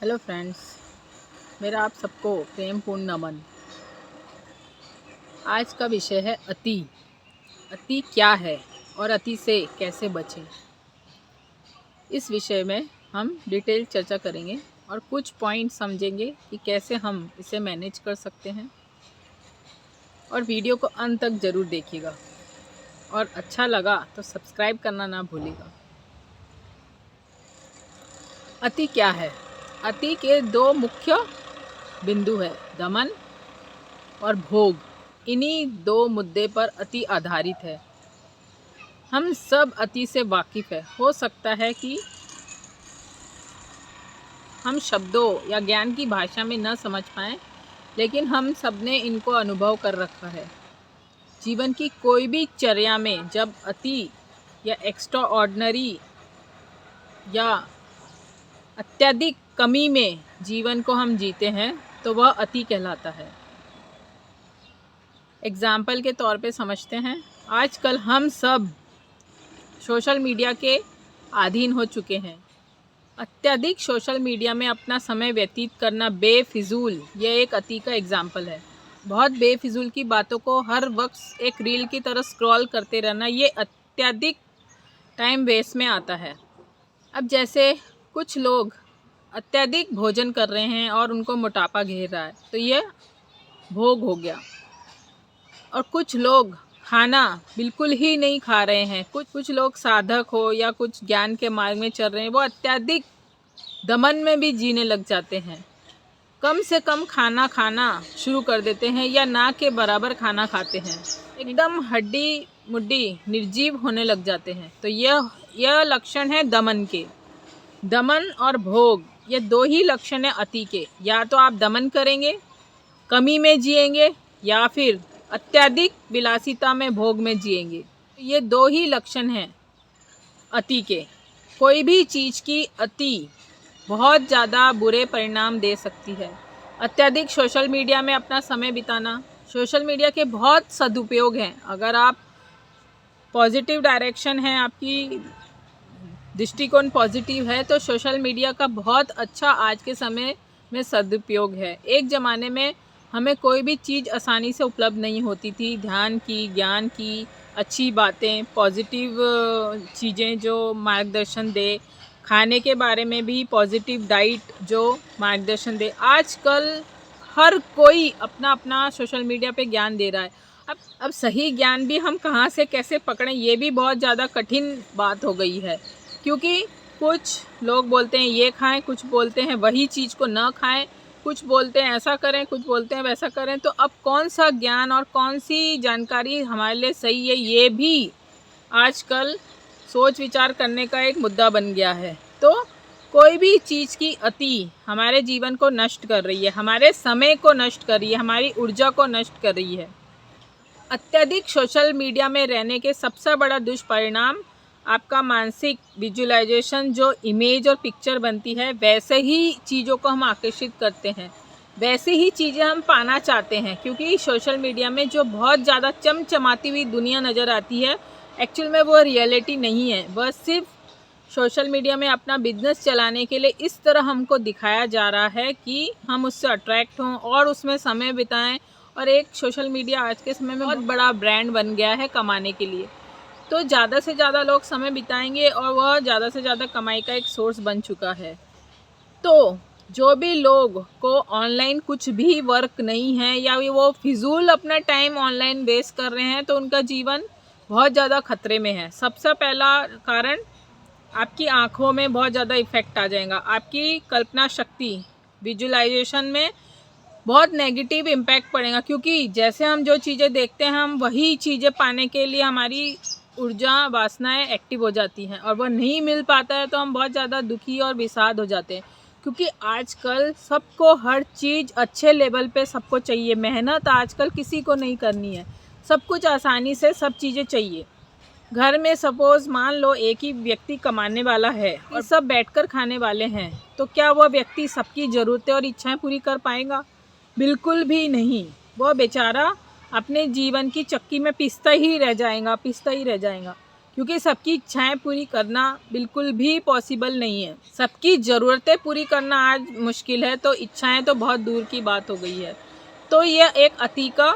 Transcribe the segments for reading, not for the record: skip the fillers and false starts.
Hello friends, मेरा आप सबको प्रेमपूर्ण नमन। आज का विषय है अति। अति क्या है और अति से कैसे बचें, इस विषय में हम डिटेल चर्चा करेंगे और कुछ पॉइंट समझेंगे कि कैसे हम इसे मैनेज कर सकते हैं। और वीडियो को अंत तक ज़रूर देखिएगा और अच्छा लगा तो सब्सक्राइब करना ना भूलिएगा। अति क्या है? अति के दो मुख्य बिंदु है, दमन और भोग। इन्हीं दो मुद्दे पर अति आधारित है। हम सब अति से वाकिफ़ है। हो सकता है कि हम शब्दों या ज्ञान की भाषा में न समझ पाएँ, लेकिन हम सब ने इनको अनुभव कर रखा है। जीवन की कोई भी चर्या में जब अति या एक्स्ट्रा ऑर्डिनरी या अत्यधिक कमी में जीवन को हम जीते हैं तो वह अति कहलाता है। एग्ज़ाम्पल के तौर पे समझते हैं, आजकल हम सब सोशल मीडिया के अधीन हो चुके हैं। अत्यधिक सोशल मीडिया में अपना समय व्यतीत करना बेफिजूल, यह एक अति का एग्जाम्पल है। बहुत बेफिजूल की बातों को हर वक्त एक रील की तरह स्क्रॉल करते रहना, ये अत्यधिक टाइम वेस्ट में आता है। अब जैसे कुछ लोग अत्यधिक भोजन कर रहे हैं और उनको मोटापा घेर रहा है, तो यह भोग हो गया। और कुछ लोग खाना बिल्कुल ही नहीं खा रहे हैं, कुछ लोग साधक हो या कुछ ज्ञान के मार्ग में चल रहे हैं, वो अत्यधिक दमन में भी जीने लग जाते हैं। कम से कम खाना खाना शुरू कर देते हैं या ना के बराबर खाना खाते हैं, एकदम हड्डी मुड्डी निर्जीव होने लग जाते हैं। तो यह लक्षण है दमन के। दमन और भोग, ये दो ही लक्षण है अति के। या तो आप दमन करेंगे, कमी में जिएंगे, या फिर अत्यधिक विलासिता में भोग में जिएंगे। ये दो ही लक्षण हैं अति के। कोई भी चीज़ की अति बहुत ज़्यादा बुरे परिणाम दे सकती है। अत्यधिक सोशल मीडिया में अपना समय बिताना, सोशल मीडिया के बहुत सदुपयोग हैं। अगर आप पॉजिटिव डायरेक्शन है, आपकी दृष्टिकोण पॉजिटिव है, तो सोशल मीडिया का बहुत अच्छा आज के समय में सदुपयोग है। एक ज़माने में हमें कोई भी चीज़ आसानी से उपलब्ध नहीं होती थी। ध्यान की, ज्ञान की, अच्छी बातें, पॉजिटिव चीज़ें जो मार्गदर्शन दे, खाने के बारे में भी पॉजिटिव डाइट जो मार्गदर्शन दे। आजकल हर कोई अपना अपना सोशल मीडिया पे ज्ञान दे रहा है। अब सही ज्ञान भी हम कहाँ से कैसे पकड़ें, ये भी बहुत ज़्यादा कठिन बात हो गई है। क्योंकि कुछ लोग बोलते हैं ये खाएं, कुछ बोलते हैं वही चीज़ को ना खाएं, कुछ बोलते हैं ऐसा करें, कुछ बोलते हैं वैसा करें। तो अब कौन सा ज्ञान और कौन सी जानकारी हमारे लिए सही है, ये भी आजकल सोच विचार करने का एक मुद्दा बन गया है। तो कोई भी चीज़ की अति हमारे जीवन को नष्ट कर रही है, हमारे समय को नष्ट कर रही है, हमारी ऊर्जा को नष्ट कर रही है। अत्यधिक सोशल मीडिया में रहने के सबसे बड़ा दुष्परिणाम आपका मानसिक विजुअलाइजेशन, जो इमेज और पिक्चर बनती है, वैसे ही चीज़ों को हम आकर्षित करते हैं, वैसे ही चीज़ें हम पाना चाहते हैं। क्योंकि सोशल मीडिया में जो बहुत ज़्यादा चमचमाती हुई दुनिया नज़र आती है, एक्चुअल में वो रियलिटी नहीं है। वह सिर्फ सोशल मीडिया में अपना बिजनेस चलाने के लिए इस तरह हमको दिखाया जा रहा है कि हम उससे अट्रैक्ट हों और उसमें समय बिताएं। और एक सोशल मीडिया आज के समय में बहुत बड़ा ब्रांड बन गया है कमाने के लिए। तो ज़्यादा से ज़्यादा लोग समय बिताएंगे और वह ज़्यादा से ज़्यादा कमाई का एक सोर्स बन चुका है। तो जो भी लोग को ऑनलाइन कुछ भी वर्क नहीं है या वो फिजूल अपना टाइम ऑनलाइन वेस्ट कर रहे हैं, तो उनका जीवन बहुत ज़्यादा खतरे में है। सबसे पहला कारण, आपकी आँखों में बहुत ज़्यादा इफ़ेक्ट आ जाएगा। आपकी कल्पना शक्ति, विजुअलाइजेशन में बहुत नेगेटिव इम्पैक्ट पड़ेगा। क्योंकि जैसे हम जो चीज़ें देखते हैं, हम वही चीज़ें पाने के लिए हमारी ऊर्जा, वासनाएं एक्टिव हो जाती हैं और वह नहीं मिल पाता है तो हम बहुत ज़्यादा दुखी और विषाद हो जाते हैं। क्योंकि आजकल सबको हर चीज़ अच्छे लेवल पे सबको चाहिए। मेहनत आजकल किसी को नहीं करनी है, सब कुछ आसानी से सब चीज़ें चाहिए। घर में सपोज़ मान लो एक ही व्यक्ति कमाने वाला है और सब बैठकर खाने वाले हैं, तो क्या वह व्यक्ति सबकी ज़रूरतें और इच्छाएं पूरी कर पाएगा? बिल्कुल भी नहीं। वह बेचारा अपने जीवन की चक्की में पिसता ही रह जाएगा। क्योंकि सबकी इच्छाएं पूरी करना बिल्कुल भी पॉसिबल नहीं है। सबकी ज़रूरतें पूरी करना आज मुश्किल है, तो इच्छाएं तो बहुत दूर की बात हो गई है। तो यह एक अति का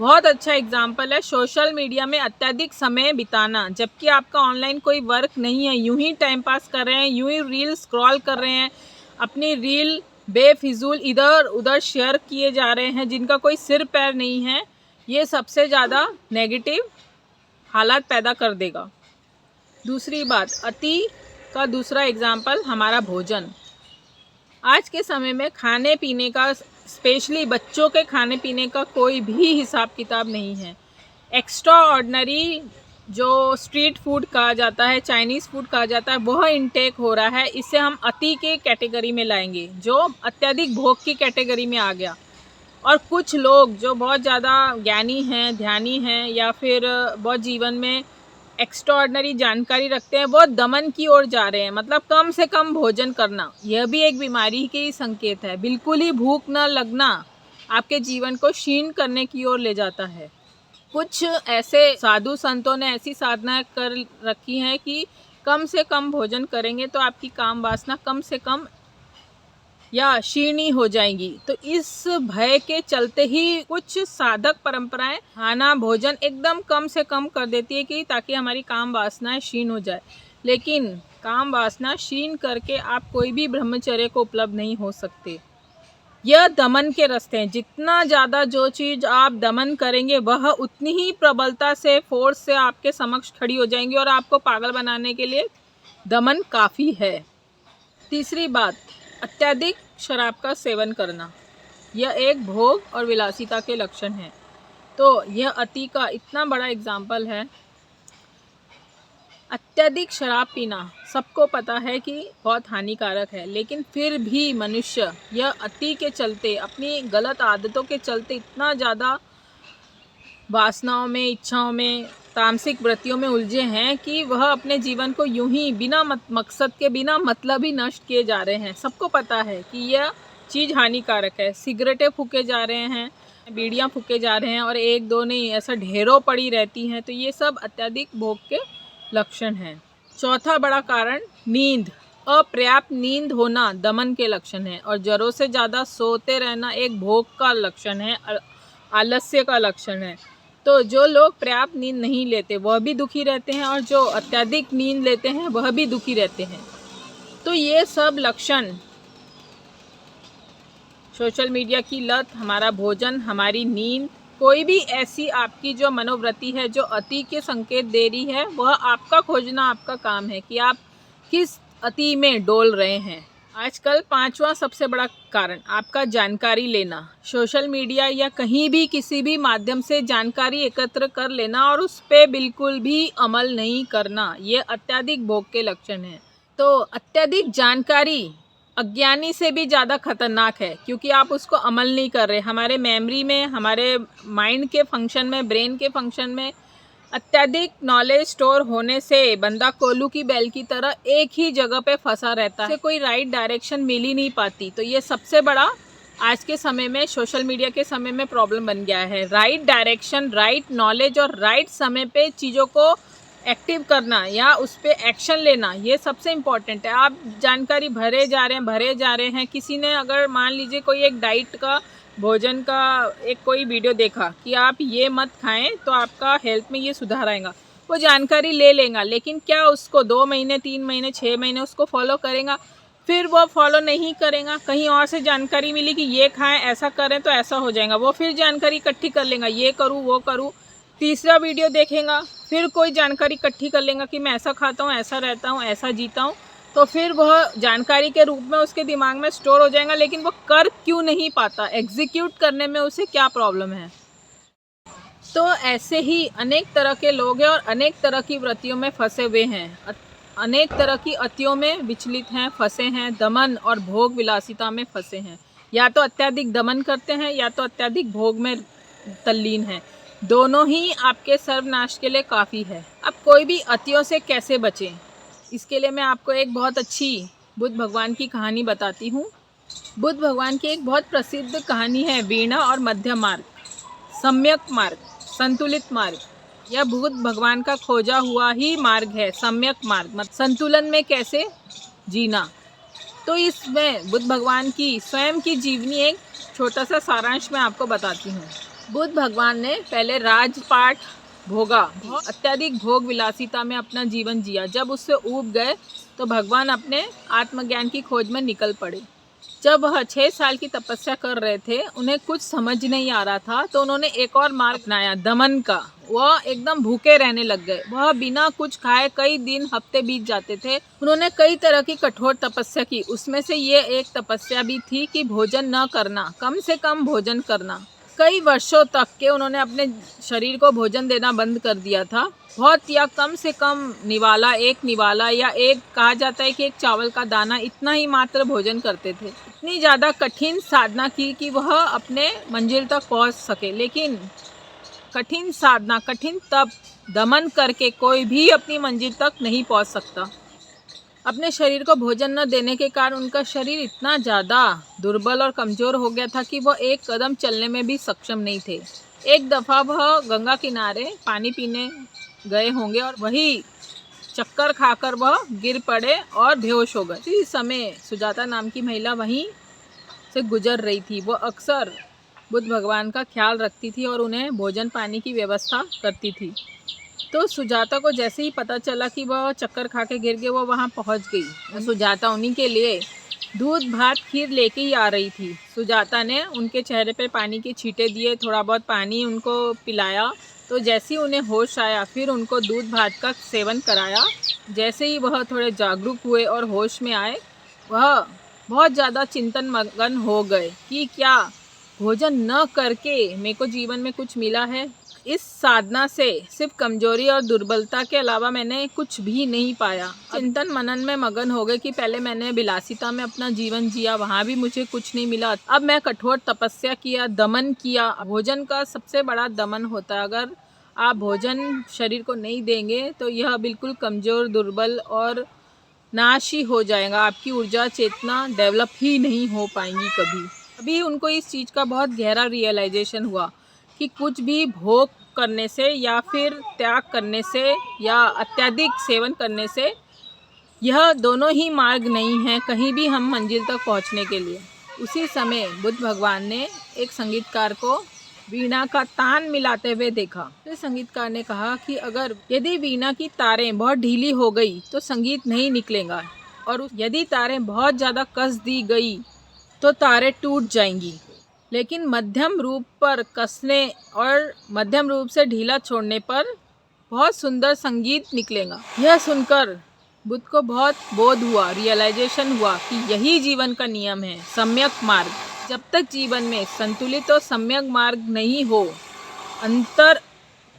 बहुत अच्छा एग्जाम्पल है। सोशल मीडिया में अत्यधिक समय बिताना, जबकि आपका ऑनलाइन कोई वर्क नहीं है, यूं ही टाइम पास कर रहे हैं, यूं ही रील स्क्रॉल कर रहे हैं, अपनी रील बेफिजूल इधर उधर शेयर किए जा रहे हैं जिनका कोई सिर पैर नहीं है। ये सबसे ज़्यादा नेगेटिव हालात पैदा कर देगा। दूसरी बात, अति का दूसरा एग्जाम्पल हमारा भोजन। आज के समय में खाने पीने का, स्पेशली बच्चों के खाने पीने का कोई भी हिसाब किताब नहीं है। एक्स्ट्रा ऑर्डिनरी जो स्ट्रीट फूड कहा जाता है, चाइनीज़ फूड कहा जाता है, वह इनटेक हो रहा है। इसे हम अति के कैटेगरी में लाएंगे, जो अत्यधिक भोग की कैटेगरी में आ गया। और कुछ लोग जो बहुत ज़्यादा ज्ञानी हैं, ध्यानी हैं, या फिर बहुत जीवन में एक्स्ट्राऑर्डिनरी जानकारी रखते हैं, वो दमन की ओर जा रहे हैं। मतलब कम से कम भोजन करना, यह भी एक बीमारी के ही संकेत है। बिल्कुल ही भूख न लगना आपके जीवन को क्षीण करने की ओर ले जाता है। कुछ ऐसे साधु संतों ने ऐसी साधना कर रखी है कि कम से कम भोजन करेंगे तो आपकी काम वासना कम से कम या क्षीणी हो जाएंगी। तो इस भय के चलते ही कुछ साधक परंपराएं खाना भोजन एकदम कम से कम कर देती है कि ताकि हमारी काम वासनाएं क्षीण हो जाए। लेकिन काम वासना क्षीण करके आप कोई भी ब्रह्मचर्य को उपलब्ध नहीं हो सकते। यह दमन के रास्ते हैं। जितना ज़्यादा जो चीज़ आप दमन करेंगे वह उतनी ही प्रबलता से, फोर्स से आपके समक्ष खड़ी हो जाएंगी और आपको पागल बनाने के लिए दमन काफ़ी है। तीसरी बात, अत्यधिक शराब का सेवन करना, यह एक भोग और विलासिता के लक्षण हैं। तो यह अति का इतना बड़ा एग्जाम्पल है। अत्यधिक शराब पीना सबको पता है कि बहुत हानिकारक है, लेकिन फिर भी मनुष्य यह अति के चलते, अपनी गलत आदतों के चलते इतना ज़्यादा वासनाओं में, इच्छाओं में, तामसिक वृत्तियों में उलझे हैं कि वह अपने जीवन को यूं ही बिना मकसद के, बिना मतलब ही नष्ट किए जा रहे हैं। सबको पता है कि यह चीज़ हानिकारक है। सिगरेटें फूके जा रहे हैं, बीड़ियाँ फूके जा रहे हैं, और एक दो नहीं, ऐसा ढेरों पड़ी रहती हैं। तो ये सब अत्यधिक भोग के लक्षण हैं। चौथा बड़ा कारण, नींद। अपर्याप्त नींद होना दमन के लक्षण है, और ज़रूरत से ज़्यादा सोते रहना एक भोग का लक्षण है, आलस्य का लक्षण है। तो जो लोग पर्याप्त नींद नहीं लेते वह भी दुखी रहते हैं, और जो अत्यधिक नींद लेते हैं वह भी दुखी रहते हैं। तो ये सब लक्षण, सोशल मीडिया की लत, हमारा भोजन, हमारी नींद, कोई भी ऐसी आपकी जो मनोवृत्ति है जो अति के संकेत दे रही है, वह आपका खोजना आपका काम है कि आप किस अति में डोल रहे हैं। आजकल पांचवा सबसे बड़ा कारण, आपका जानकारी लेना। सोशल मीडिया या कहीं भी किसी भी माध्यम से जानकारी एकत्र कर लेना और उस पर बिल्कुल भी अमल नहीं करना, ये अत्यधिक भोग के लक्षण हैं। तो अत्यधिक जानकारी अज्ञानी से भी ज़्यादा खतरनाक है, क्योंकि आप उसको अमल नहीं कर रहे। हमारे मेमोरी में, हमारे माइंड के फंक्शन में, ब्रेन के फंक्शन में अत्यधिक नॉलेज स्टोर होने से बंदा कोल्हू की बैल की तरह एक ही जगह पे फंसा रहता है, कोई राइट डायरेक्शन मिल ही नहीं पाती। तो ये सबसे बड़ा आज के समय में, सोशल मीडिया के समय में प्रॉब्लम बन गया है। राइट डायरेक्शन, राइट नॉलेज और राइट समय पे चीज़ों को एक्टिव करना या उस पर एक्शन लेना, ये सबसे इम्पॉर्टेंट है। आप जानकारी भरे जा रहे हैं। किसी ने अगर मान लीजिए कोई एक डाइट का, भोजन का एक कोई वीडियो देखा कि आप ये मत खाएं तो आपका हेल्थ में ये सुधार आएगा, वो जानकारी ले लेगा, लेकिन क्या उसको 2 महीने, 3 महीने, 6 महीने उसको फॉलो करेगा? फिर वो फॉलो नहीं करेगा। कहीं और से जानकारी मिली कि ये खाएं, ऐसा करें तो ऐसा हो जाएगा, वो फिर जानकारी इकट्ठी कर लेगा, ये करूँ वो करूँ। तीसरा वीडियो देखेगा, फिर कोई जानकारी इकट्ठी कर लेगा कि मैं ऐसा खाता हूँ, ऐसा रहता हूँ, ऐसा जीता हूँ। तो फिर वह जानकारी के रूप में उसके दिमाग में स्टोर हो जाएगा, लेकिन वो कर क्यों नहीं पाता, एग्जीक्यूट करने में उसे क्या प्रॉब्लम है। तो ऐसे ही अनेक तरह के लोग हैं और अनेक तरह की वृत्तियों में फंसे हुए हैं, अनेक तरह की अतियों में विचलित हैं, फंसे हैं, दमन और भोग विलासिता में फंसे हैं। या तो अत्यधिक दमन करते हैं या तो अत्यधिक भोग में तल्लीन हैं। दोनों ही आपके सर्वनाश के लिए काफ़ी है। अब कोई भी अतियों से कैसे बचें, इसके लिए मैं आपको एक बहुत अच्छी बुद्ध भगवान की कहानी बताती हूँ। बुद्ध भगवान की एक बहुत प्रसिद्ध कहानी है, वीणा और मध्यम मार्ग, सम्यक मार्ग, संतुलित मार्ग। यह बुद्ध भगवान का खोजा हुआ ही मार्ग है, सम्यक मार्ग, मतलब संतुलन में कैसे जीना। तो इसमें बुद्ध भगवान की स्वयं की जीवनी एक छोटा सा सारांश मैं आपको बताती हूँ। बुद्ध भगवान ने पहले राजपाट भोगा, अत्यधिक भोग विलासिता में अपना जीवन जिया। जब उससे ऊब गए तो भगवान अपने आत्मज्ञान की खोज में निकल पड़े। जब वह 6 साल की तपस्या कर रहे थे, उन्हें कुछ समझ नहीं आ रहा था, तो उन्होंने एक और मार्ग अपनाया, दमन का। वह एकदम भूखे रहने लग गए। वह बिना कुछ खाए कई दिन हफ्ते बीत जाते थे। उन्होंने कई तरह की कठोर तपस्या की। उसमें से ये एक तपस्या भी थी कि भोजन न करना, कम से कम भोजन करना। कई वर्षों तक के उन्होंने अपने शरीर को भोजन देना बंद कर दिया था। बहुत या कम से कम निवाला, एक निवाला या एक कहा जाता है कि एक चावल का दाना, इतना ही मात्र भोजन करते थे। इतनी ज़्यादा कठिन साधना की कि वह अपने मंजिल तक पहुंच सके। लेकिन कठिन साधना, कठिन तप, दमन करके कोई भी अपनी मंजिल तक नहीं पहुंच सकता। अपने शरीर को भोजन न देने के कारण उनका शरीर इतना ज़्यादा दुर्बल और कमज़ोर हो गया था कि वह एक कदम चलने में भी सक्षम नहीं थे। एक दफ़ा वह गंगा किनारे पानी पीने गए होंगे और वही चक्कर खाकर वह गिर पड़े और बेहोश हो गए। इसी समय सुजाता नाम की महिला वहीं से गुजर रही थी। वह अक्सर बुद्ध भगवान का ख्याल रखती थी और उन्हें भोजन पानी की व्यवस्था करती थी। तो सुजाता को जैसे ही पता चला कि वह चक्कर खा के गिर गए, वो वहाँ पहुँच गई। सुजाता उन्हीं के लिए दूध भात खीर लेके ही आ रही थी। सुजाता ने उनके चेहरे पे पानी के छींटे दिए, थोड़ा बहुत पानी उनको पिलाया। तो जैसे ही उन्हें होश आया, फिर उनको दूध भात का सेवन कराया। जैसे ही वह थोड़े जागरूक हुए और होश में आए, वह बहुत ज़्यादा चिंतन मगन हो गए कि क्या भोजन न करके मेरे को जीवन में कुछ मिला है। इस साधना से सिर्फ कमजोरी और दुर्बलता के अलावा मैंने कुछ भी नहीं पाया। चिंतन मनन में मगन हो गए कि पहले मैंने विलासिता में अपना जीवन जिया, वहाँ भी मुझे कुछ नहीं मिला। अब मैं कठोर तपस्या किया, दमन किया। भोजन का सबसे बड़ा दमन होता है। अगर आप भोजन शरीर को नहीं देंगे तो यह बिल्कुल कमज़ोर, दुर्बल और नाश ही हो जाएगा। आपकी ऊर्जा, चेतना डेवलप ही नहीं हो पाएंगी कभी। अभी उनको इस चीज़ का बहुत गहरा रियलाइजेशन हुआ कि कुछ भी भोग करने से या फिर त्याग करने से या अत्यधिक सेवन करने से, यह दोनों ही मार्ग नहीं हैं कहीं भी हम मंजिल तक पहुंचने के लिए। उसी समय बुद्ध भगवान ने एक संगीतकार को वीणा का तान मिलाते हुए देखा। फिर संगीतकार ने कहा कि अगर यदि वीणा की तारें बहुत ढीली हो गई तो संगीत नहीं निकलेगा, और यदि तारें बहुत ज़्यादा कस दी गई तो तारें टूट जाएंगी। लेकिन मध्यम रूप पर कसने और मध्यम रूप से ढीला छोड़ने पर बहुत सुंदर संगीत निकलेगा। यह सुनकर बुद्ध को बहुत बोध हुआ, रियलाइजेशन हुआ कि यही जीवन का नियम है, सम्यक मार्ग। जब तक जीवन में संतुलित और सम्यक मार्ग नहीं हो, अंतर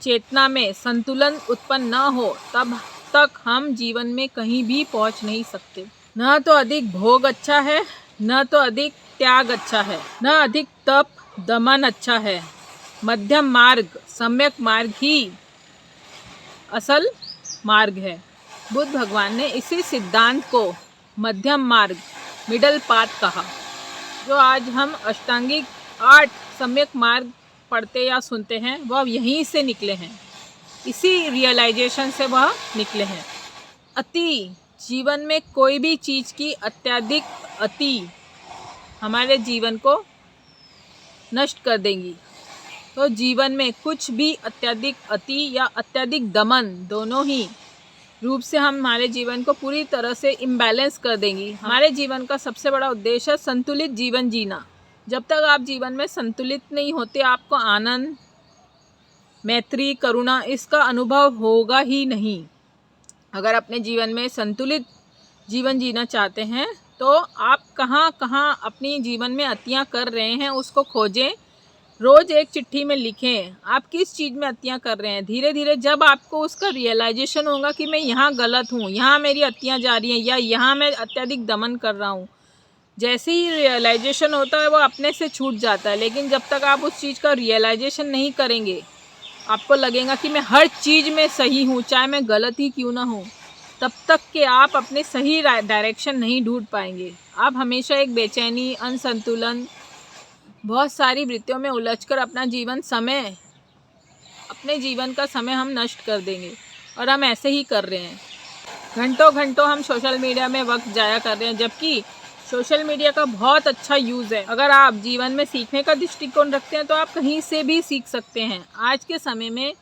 चेतना में संतुलन उत्पन्न न हो, तब तक हम जीवन में कहीं भी पहुंच नहीं सकते। न तो अधिक भोग अच्छा है, न तो अधिक त्याग अच्छा है, न अधिक तप दमन अच्छा है। मध्यम मार्ग, सम्यक मार्ग ही असल मार्ग है। बुद्ध भगवान ने इसी सिद्धांत को मध्यम मार्ग, मिडल पाथ कहा। जो आज हम अष्टांगिक 8 सम्यक मार्ग पढ़ते या सुनते हैं, वह यहीं से निकले हैं। इसी रियलाइजेशन से वह निकले हैं। अति, जीवन में कोई भी चीज़ की अत्यधिक अति हमारे जीवन को नष्ट कर देंगी। तो जीवन में कुछ भी अत्यधिक अति या अत्यधिक दमन, दोनों ही रूप से हम हमारे जीवन को पूरी तरह से इम्बैलेंस कर देंगी। हमारे जीवन का सबसे बड़ा उद्देश्य है संतुलित जीवन जीना। जब तक आप जीवन में संतुलित नहीं होते, आपको आनंद, मैत्री, करुणा इसका अनुभव होगा ही नहीं। अगर अपने जीवन में संतुलित जीवन जीना चाहते हैं तो आप कहाँ कहाँ अपनी जीवन में अतियाँ कर रहे हैं उसको खोजें। रोज़ एक चिट्ठी में लिखें आप किस चीज़ में अतियाँ कर रहे हैं। धीरे धीरे जब आपको उसका रियलाइजेशन होगा कि मैं यहाँ गलत हूँ, यहाँ मेरी अतियाँ जा रही हैं, या यहाँ मैं अत्यधिक दमन कर रहा हूँ, जैसे ही रियलाइजेशन होता है वो अपने से छूट जाता है। लेकिन जब तक आप उस चीज़ का रियलाइजेशन नहीं करेंगे, आपको लगेगा कि मैं हर चीज़ में सही हूँ, चाहे मैं गलत ही क्यों ना हूँ, तब तक कि आप अपने सही डायरेक्शन नहीं ढूंढ पाएंगे। आप हमेशा एक बेचैनी, असंतुलन, बहुत सारी वृत्तियों में उलझकर अपना जीवन समय अपने जीवन का समय हम नष्ट कर देंगे, और हम ऐसे ही कर रहे हैं। घंटों घंटों हम सोशल मीडिया में वक्त जाया कर रहे हैं, जबकि सोशल मीडिया का बहुत अच्छा यूज़ है। अगर आप जीवन में सीखने का दृष्टिकोण रखते हैं तो आप कहीं से भी सीख सकते हैं। आज के समय में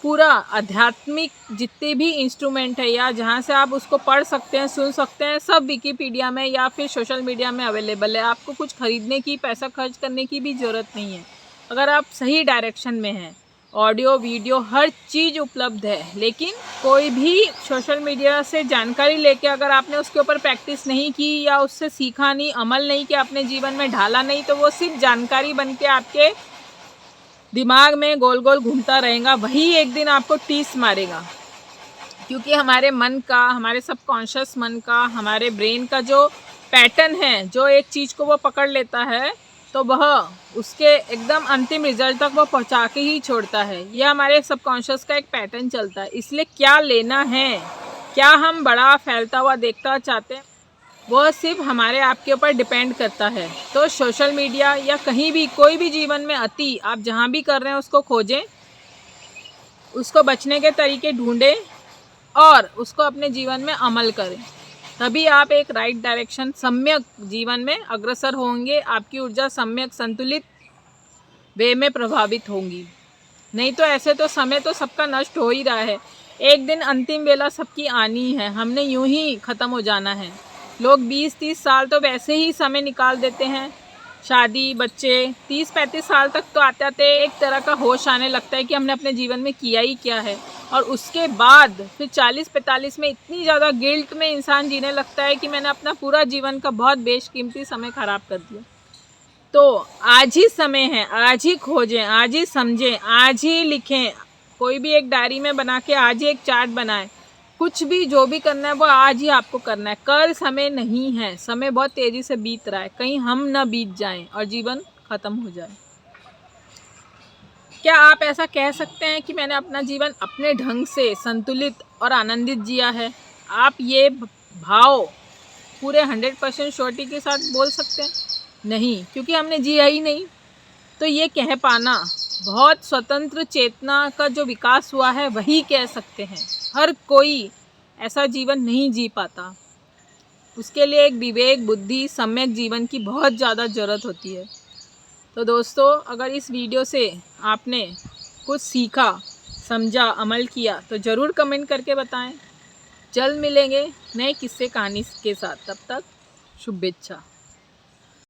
पूरा आध्यात्मिक जितने भी इंस्ट्रूमेंट है या जहाँ से आप उसको पढ़ सकते हैं, सुन सकते हैं, सब विकिपीडिया में या फिर सोशल मीडिया में अवेलेबल है। आपको कुछ खरीदने की, पैसा खर्च करने की भी ज़रूरत नहीं है, अगर आप सही डायरेक्शन में हैं। ऑडियो, वीडियो, हर चीज़ उपलब्ध है। लेकिन कोई भी सोशल मीडिया से जानकारी लेके अगर आपने उसके ऊपर प्रैक्टिस नहीं की या उससे सीखा नहीं, अमल नहीं किया, अपने जीवन में ढाला नहीं, तो वो सिर्फ जानकारी बन के आपके दिमाग में गोल गोल घूमता रहेगा। वही एक दिन आपको टीस मारेगा, क्योंकि हमारे मन का, हमारे सबकॉन्शियस मन का, हमारे ब्रेन का जो पैटर्न है, जो एक चीज़ को वो पकड़ लेता है तो वह उसके एकदम अंतिम रिजल्ट तक वो पहुंचा के ही छोड़ता है। यह हमारे सबकॉन्शियस का एक पैटर्न चलता है। इसलिए क्या लेना है, क्या हम बड़ा फैलता हुआ देखता चाहते हैं, वह सिर्फ हमारे आपके ऊपर डिपेंड करता है। तो सोशल मीडिया या कहीं भी कोई भी जीवन में अति आप जहाँ भी कर रहे हैं उसको खोजें, उसको बचने के तरीके ढूंढें और उसको अपने जीवन में अमल करें। तभी आप एक राइट डायरेक्शन, सम्यक जीवन में अग्रसर होंगे। आपकी ऊर्जा सम्यक संतुलित वे में प्रभावित होंगी। नहीं तो ऐसे तो समय तो सबका नष्ट हो ही रहा है। एक दिन अंतिम वेला सबकी आनी है, हमने यूं ही ख़त्म हो जाना है। लोग 20-30 साल तो वैसे ही समय निकाल देते हैं। शादी, बच्चे 30-35 साल तक तो आते आते एक तरह का होश आने लगता है कि हमने अपने जीवन में किया ही क्या है। और उसके बाद फिर 40-45 में इतनी ज़्यादा गिल्ट में इंसान जीने लगता है कि मैंने अपना पूरा जीवन का बहुत बेशकीमती समय ख़राब कर दिया। तो आज ही समय है, आज ही खोजें, आज ही समझें, आज ही लिखें। कोई भी एक डायरी में बना के आज ही एक चार्ट बनाएं। कुछ भी जो भी करना है वो आज ही आपको करना है। कल समय नहीं है, समय बहुत तेज़ी से बीत रहा है, कहीं हम ना बीत जाएं और जीवन ख़त्म हो जाए। क्या आप ऐसा कह सकते हैं कि मैंने अपना जीवन अपने ढंग से संतुलित और आनंदित जिया है? आप ये भाव पूरे 100% श्योरिटी के साथ बोल सकते हैं? नहीं, क्योंकि हमने जिया ही नहीं। तो ये कह पाना, बहुत स्वतंत्र चेतना का जो विकास हुआ है वही कह सकते हैं। हर कोई ऐसा जीवन नहीं जी पाता, उसके लिए एक विवेक, बुद्धि, सम्यक जीवन की बहुत ज़्यादा ज़रूरत होती है। तो दोस्तों, अगर इस वीडियो से आपने कुछ सीखा, समझा, अमल किया तो ज़रूर कमेंट करके बताएं। जल्द मिलेंगे नए किस्से कहानी के साथ, तब तक शुभेच्छा।